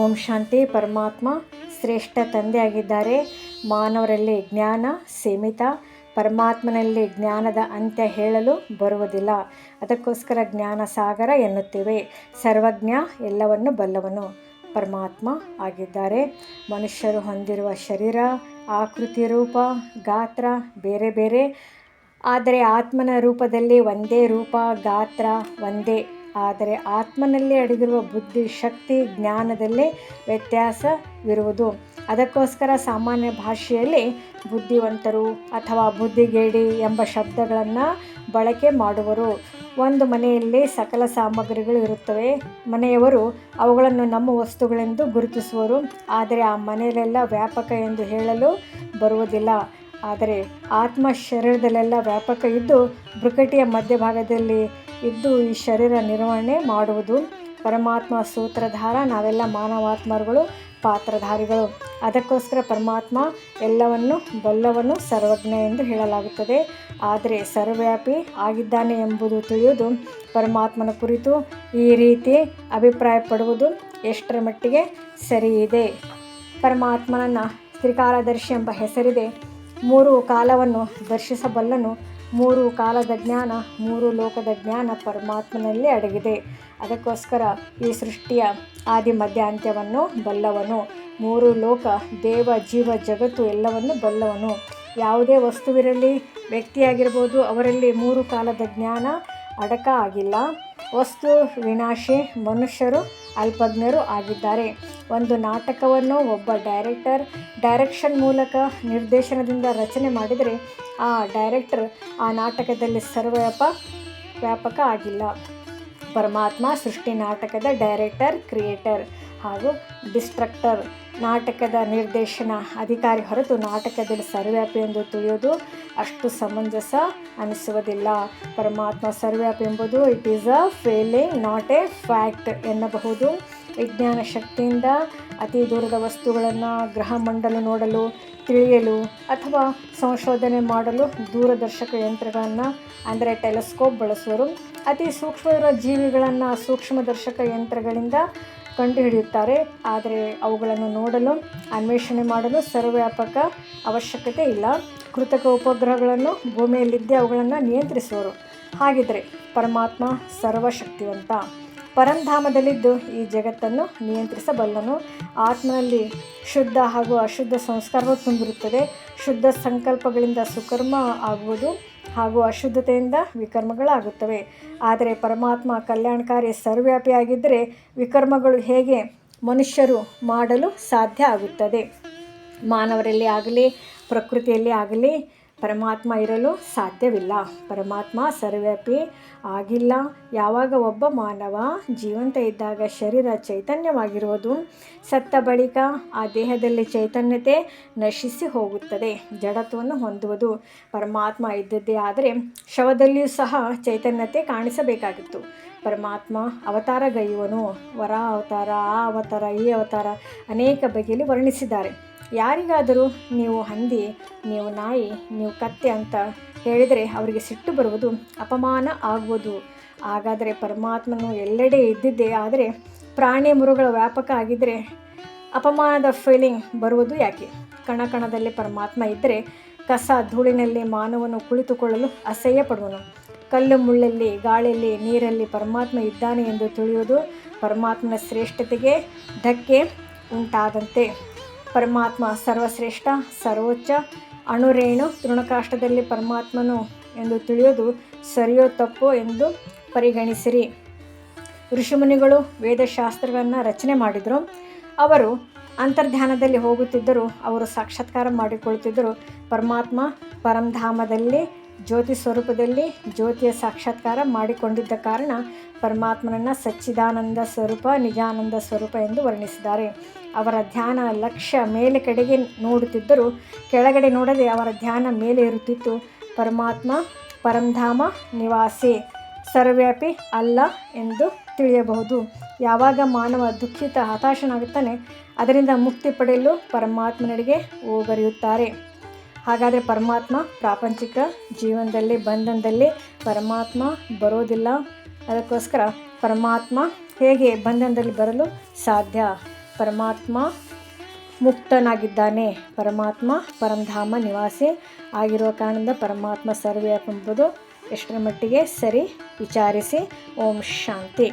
ಓಂ ಶಾಂತಿ. ಪರಮಾತ್ಮ ಶ್ರೇಷ್ಠ ತಂದೆಯಾಗಿದ್ದಾರೆ. ಮಾನವರಲ್ಲಿ ಜ್ಞಾನ ಸೀಮಿತ. ಪರಮಾತ್ಮನಲ್ಲಿ ಜ್ಞಾನದ ಅಂತ್ಯ ಹೇಳಲು ಬರುವುದಿಲ್ಲ. ಅದಕ್ಕೋಸ್ಕರ ಜ್ಞಾನ ಸಾಗರ ಎನ್ನುತ್ತೇವೆ. ಸರ್ವಜ್ಞ, ಎಲ್ಲವನ್ನು ಬಲ್ಲವನು ಪರಮಾತ್ಮ ಆಗಿದ್ದಾರೆ. ಮನುಷ್ಯರು ಹೊಂದಿರುವ ಶರೀರ, ಆಕೃತಿ, ರೂಪ, ಗಾತ್ರ ಬೇರೆ ಬೇರೆ, ಆದರೆ ಆತ್ಮನ ರೂಪದಲ್ಲಿ ಒಂದೇ ರೂಪ, ಗಾತ್ರ ಒಂದೇ. ಆದರೆ ಆತ್ಮನಲ್ಲಿ ಅಡಗಿರುವ ಬುದ್ಧಿ, ಶಕ್ತಿ, ಜ್ಞಾನದಲ್ಲೇ ವ್ಯತ್ಯಾಸವಿರುವುದು. ಅದಕ್ಕೋಸ್ಕರ ಸಾಮಾನ್ಯ ಭಾಷೆಯಲ್ಲಿ ಬುದ್ಧಿವಂತರು ಅಥವಾ ಬುದ್ಧಿಗೇಡಿ ಎಂಬ ಶಬ್ದಗಳನ್ನು ಬಳಕೆ ಮಾಡುವರು. ಒಂದು ಮನೆಯಲ್ಲಿ ಸಕಲ ಸಾಮಗ್ರಿಗಳು ಇರುತ್ತವೆ. ಮನೆಯವರು ಅವುಗಳನ್ನು ನಮ್ಮ ವಸ್ತುಗಳೆಂದು ಗುರುತಿಸುವರು. ಆದರೆ ಆ ಮನೆಯಲ್ಲೆಲ್ಲ ವ್ಯಾಪಕ ಎಂದು ಹೇಳಲು ಬರುವುದಿಲ್ಲ. ಆದರೆ ಆತ್ಮ ಶರೀರದಲ್ಲೆಲ್ಲ ವ್ಯಾಪಕ ಇದ್ದು ಬೃಕಟಿಯ ಮಧ್ಯಭಾಗದಲ್ಲಿ ಇದ್ದು ಈ ಶರೀರ ನಿರ್ವಹಣೆ ಮಾಡುವುದು. ಪರಮಾತ್ಮ ಸೂತ್ರಧಾರ, ನಾವೆಲ್ಲ ಮಾನವಾತ್ಮರುಗಳು ಪಾತ್ರಧಾರಿಗಳು. ಅದಕ್ಕೋಸ್ಕರ ಪರಮಾತ್ಮ ಎಲ್ಲವನ್ನು ಬಲ್ಲವನು, ಸರ್ವಜ್ಞ ಎಂದು ಹೇಳಲಾಗುತ್ತದೆ. ಆದರೆ ಸರ್ವವ್ಯಾಪಿ ಆಗಿದ್ದಾನೆ ಎಂಬುದು ತಿಳಿಯುವುದು. ಪರಮಾತ್ಮನ ಕುರಿತು ಈ ರೀತಿ ಅಭಿಪ್ರಾಯಪಡುವುದು ಎಷ್ಟರ ಮಟ್ಟಿಗೆ ಸರಿಯಿದೆ? ಪರಮಾತ್ಮನನ್ನು ತ್ರಿಕಾಲದರ್ಶಿ ಎಂಬ ಹೆಸರಿದೆ. 3 ಕಾಲವನ್ನು ದರ್ಶಿಸಬಲ್ಲನು. 3 ಕಾಲದ ಜ್ಞಾನ, 3 ಲೋಕದ ಜ್ಞಾನ ಪರಮಾತ್ಮನಲ್ಲಿ ಅಡಗಿದೆ. ಅದಕ್ಕೋಸ್ಕರ ಈ ಸೃಷ್ಟಿಯ ಆದಿ ಮಧ್ಯ ಅಂತ್ಯವನ್ನು ಬಲ್ಲವನು. 3 ಲೋಕ, ದೇವ, ಜೀವ, ಜಗತ್ತು ಎಲ್ಲವನ್ನು ಬಲ್ಲವನು. ಯಾವುದೇ ವಸ್ತುವಿರಲಿ, ವ್ಯಕ್ತಿಯಾಗಿರ್ಬೋದು, ಅವರಲ್ಲಿ 3 ಕಾಲದ ಜ್ಞಾನ ಅಡಕ ಆಗಿಲ್ಲ. ವಸ್ತು ವಿನಾಶಿ, ಮನುಷ್ಯರು ಅಲ್ಪಜ್ಞರು ಆಗಿದ್ದಾರೆ. ಒಂದು ನಾಟಕವನ್ನು ಒಬ್ಬ ಡೈರೆಕ್ಷನ್ ಮೂಲಕ ನಿರ್ದೇಶನದಿಂದ ರಚನೆ ಮಾಡಿದರೆ ಆ ಡೈರೆಕ್ಟರ್ ಆ ನಾಟಕದಲ್ಲಿ ವ್ಯಾಪಕ ಆಗಿಲ್ಲ. ಪರಮಾತ್ಮ ಸೃಷ್ಟಿ ನಾಟಕದ ಡೈರೆಕ್ಟರ್, ಕ್ರಿಯೇಟರ್ ಹಾಗೂ ಡಿಸ್ಟ್ರಕ್ಟರ್. ನಾಟಕದ ನಿರ್ದೇಶನ ಅಧಿಕಾರಿ ಹೊರತು ನಾಟಕದಲ್ಲಿ ಸರ್ವವ್ಯಾಪಿ ಎಂದು ತಿಳಿಯೋದು ಅಷ್ಟು ಸಮಂಜಸ ಅನಿಸುವುದಿಲ್ಲ. ಪರಮಾತ್ಮ ಸರ್ವವ್ಯಾಪಿ ಎಂಬುದು it is a feeling, not A fact ಎನ್ನಬಹುದು. ವಿಜ್ಞಾನ ಶಕ್ತಿಯಿಂದ ಅತಿ ದೂರದ ವಸ್ತುಗಳನ್ನು ಗ್ರಹಮಂಡಲ ನೋಡಲು, ತಿಳಿಯಲು ಅಥವಾ ಸಂಶೋಧನೆ ಮಾಡಲು ದೂರದರ್ಶಕ ಯಂತ್ರಗಳನ್ನು ಅಂದರೆ ಟೆಲಿಸ್ಕೋಪ್ ಬಳಸುವರು. ಅತಿ ಸೂಕ್ಷ್ಮವಿರುವ ಜೀವಿಗಳನ್ನು ಸೂಕ್ಷ್ಮದರ್ಶಕ ಯಂತ್ರಗಳಿಂದ ಕಂಡುಹಿಡಿಯುತ್ತಾರೆ. ಆದರೆ ಅವುಗಳನ್ನು ನೋಡಲು, ಅನ್ವೇಷಣೆ ಮಾಡಲು ಸರ್ವವ್ಯಾಪಕ ಅವಶ್ಯಕತೆ ಇಲ್ಲ. ಕೃತಕ ಉಪಗ್ರಹಗಳನ್ನು ಭೂಮಿಯಲ್ಲಿದ್ದೇ ಅವುಗಳನ್ನು ನಿಯಂತ್ರಿಸುವರು. ಹಾಗಿದ್ದರೆ ಪರಮಾತ್ಮ ಸರ್ವಶಕ್ತಿವಂತ. ಪರಂಧಾಮದಲ್ಲಿದ್ದು ಈ ಜಗತ್ತನ್ನು ನಿಯಂತ್ರಿಸಬಲ್ಲನು. ಆತ್ಮನಲ್ಲಿ ಶುದ್ಧ ಹಾಗೂ ಅಶುದ್ಧ ಸಂಸ್ಕಾರವು ತುಂಬಿರುತ್ತದೆ. ಶುದ್ಧ ಸಂಕಲ್ಪಗಳಿಂದ ಸುಕರ್ಮ ಆಗುವುದು ಹಾಗೂ ಅಶುದ್ಧತೆಯಿಂದ ವಿಕರ್ಮಗಳಾಗುತ್ತವೆ. ಆದರೆ ಪರಮಾತ್ಮ ಕಲ್ಯಾಣಕಾರಿ ಸರ್ವವ್ಯಾಪಿಯಾಗಿದ್ದರೆ ವಿಕರ್ಮಗಳು ಹೇಗೆ ಮನುಷ್ಯರು ಮಾಡಲು ಸಾಧ್ಯ ಆಗುತ್ತದೆ? ಮಾನವರಲ್ಲಿ ಆಗಲಿ ಪ್ರಕೃತಿಯಲ್ಲಿ ಆಗಲಿ ಪರಮಾತ್ಮ ಇರಲು ಸಾಧ್ಯವಿಲ್ಲ. ಪರಮಾತ್ಮ ಸರ್ವವ್ಯಾಪಿ ಆಗಿಲ್ಲ. ಯಾವಾಗ ಒಬ್ಬ ಮಾನವ ಜೀವಂತ ಇದ್ದಾಗ ಶರೀರ ಚೈತನ್ಯವಾಗಿರುವುದು, ಸತ್ತ ಬಳಿಕ ಆ ದೇಹದಲ್ಲಿ ಚೈತನ್ಯತೆ ನಶಿಸಿ ಹೋಗುತ್ತದೆ, ಜಡತ್ವವನ್ನು ಹೊಂದುವುದು. ಪರಮಾತ್ಮ ಇದ್ದದ್ದೇ ಆದರೆ ಶವದಲ್ಲಿಯೂ ಸಹ ಚೈತನ್ಯತೆ ಕಾಣಿಸಬೇಕಾಗಿತ್ತು. ಪರಮಾತ್ಮ ಅವತಾರಗೈಯುವನು. ವರಾಹ ಅವತಾರ, ಆ ಅವತಾರ, ಈ ಅವತಾರ ಅನೇಕ ಬಗೆಯಲ್ಲಿ ವರ್ಣಿಸಿದ್ದಾರೆ. ಯಾರಿಗಾದರೂ ನೀವು ಹಂದಿ, ನೀವು ನಾಯಿ, ನೀವು ಕತ್ತೆ ಅಂತ ಹೇಳಿದರೆ ಅವರಿಗೆ ಸಿಟ್ಟು ಬರುವುದು, ಅಪಮಾನ ಆಗುವುದು. ಹಾಗಾದರೆ ಪರಮಾತ್ಮನು ಎಲ್ಲೆಡೆ ಇದ್ದಿದ್ದೇ ಆದರೆ ಪ್ರಾಣಿ ಮೃಗಗಳ ವ್ಯಾಪಕ ಆಗಿದ್ದರೆ ಅಪಮಾನದ ಫೀಲಿಂಗ್ ಬರುವುದು ಯಾಕೆ? ಕಣಕಣದಲ್ಲಿ ಪರಮಾತ್ಮ ಇದ್ದರೆ ಕಸ ಧೂಳಿನಲ್ಲಿ ಮಾನವನು ಕುಳಿತುಕೊಳ್ಳಲು ಅಸಹ್ಯ ಪಡುವನು. ಕಲ್ಲು ಮುಳ್ಳಲ್ಲಿ, ಗಾಳಿಯಲ್ಲಿ, ನೀರಲ್ಲಿ ಪರಮಾತ್ಮ ಇದ್ದಾನೆ ಎಂದು ತಿಳಿಯುವುದು ಪರಮಾತ್ಮನ ಶ್ರೇಷ್ಠತೆಗೆ ಧಕ್ಕೆ ಉಂಟಾದಂತೆ. ಪರಮಾತ್ಮ ಸರ್ವಶ್ರೇಷ್ಠ, ಸರ್ವೋಚ್ಚ. ಅಣುರೇಣು ತೃಣಕಾಷ್ಟದಲ್ಲಿ ಪರಮಾತ್ಮನು ಎಂದು ತಿಳಿಯೋದು ಸರಿಯೋ ತಪ್ಪೋ ಎಂದು ಪರಿಗಣಿಸಿರಿ. ಋಷಿಮುನಿಗಳು ವೇದಶಾಸ್ತ್ರಗಳನ್ನು ರಚನೆ ಮಾಡಿದರು. ಅವರು ಅಂತರ್ಧ್ಯಾನದಲ್ಲಿ ಹೋಗುತ್ತಿದ್ದರು. ಅವರು ಸಾಕ್ಷಾತ್ಕಾರ ಮಾಡಿಕೊಳ್ಳುತ್ತಿದ್ದರು. ಪರಮಾತ್ಮ ಪರಂಧಾಮದಲ್ಲಿ ಜ್ಯೋತಿ ಸ್ವರೂಪದಲ್ಲಿ ಜ್ಯೋತಿಯ ಸಾಕ್ಷಾತ್ಕಾರ ಮಾಡಿಕೊಂಡಿದ್ದ ಕಾರಣ ಪರಮಾತ್ಮನನ್ನು ಸಚ್ಚಿದಾನಂದ ಸ್ವರೂಪ, ನಿಜಾನಂದ ಸ್ವರೂಪ ಎಂದು ವರ್ಣಿಸಿದ್ದಾರೆ. ಅವರ ಧ್ಯಾನ ಲಕ್ಷ್ಯ ಮೇಲೆ ಕಡೆಗೆ ನೋಡುತ್ತಿದ್ದರು. ಕೆಳಗಡೆ ನೋಡದೆ ಅವರ ಧ್ಯಾನ ಮೇಲೆ ಇರುತ್ತಿತ್ತು. ಪರಮಾತ್ಮ ಪರಂಧಾಮ ನಿವಾಸಿ, ಸರ್ವವ್ಯಾಪಿ ಅಲ್ಲ ಎಂದು ತಿಳಿಯಬಹುದು. ಯಾವಾಗ ಮಾನವ ದುಃಖಿತ, ಹತಾಶನಾಗುತ್ತಾನೆ, ಅದರಿಂದ ಮುಕ್ತಿ ಪಡೆಯಲು ಪರಮಾತ್ಮನೆಡೆಗೆ ಹೋಗರಿಯುತ್ತಾರೆ. ಹಾಗಾದರೆ ಪರಮಾತ್ಮ ಪ್ರಾಪಂಚಿಕ ಜೀವನದಲ್ಲಿ ಬಂಧನದಲ್ಲಿ ಪರಮಾತ್ಮ ಬರೋದಿಲ್ಲ. ಅದಕ್ಕೋಸ್ಕರ ಪರಮಾತ್ಮ ಹೇಗೆ ಬಂಧನದಲ್ಲಿ ಬರಲು ಸಾಧ್ಯ? ಪರಮಾತ್ಮ ಮುಕ್ತನಾಗಿದ್ದಾನೆ. ಪರಮಾತ್ಮ ಪರಂಧಾಮ ನಿವಾಸಿ ಆಗಿರುವ ಕಾರಣದಿಂದ ಪರಮಾತ್ಮ ಸರ್ವವ್ಯಾಪಿ ಎಂಬುದು ಎಷ್ಟರ ಮಟ್ಟಿಗೆ ಸರಿ ವಿಚಾರಿಸಿ. ಓಂ ಶಾಂತಿ.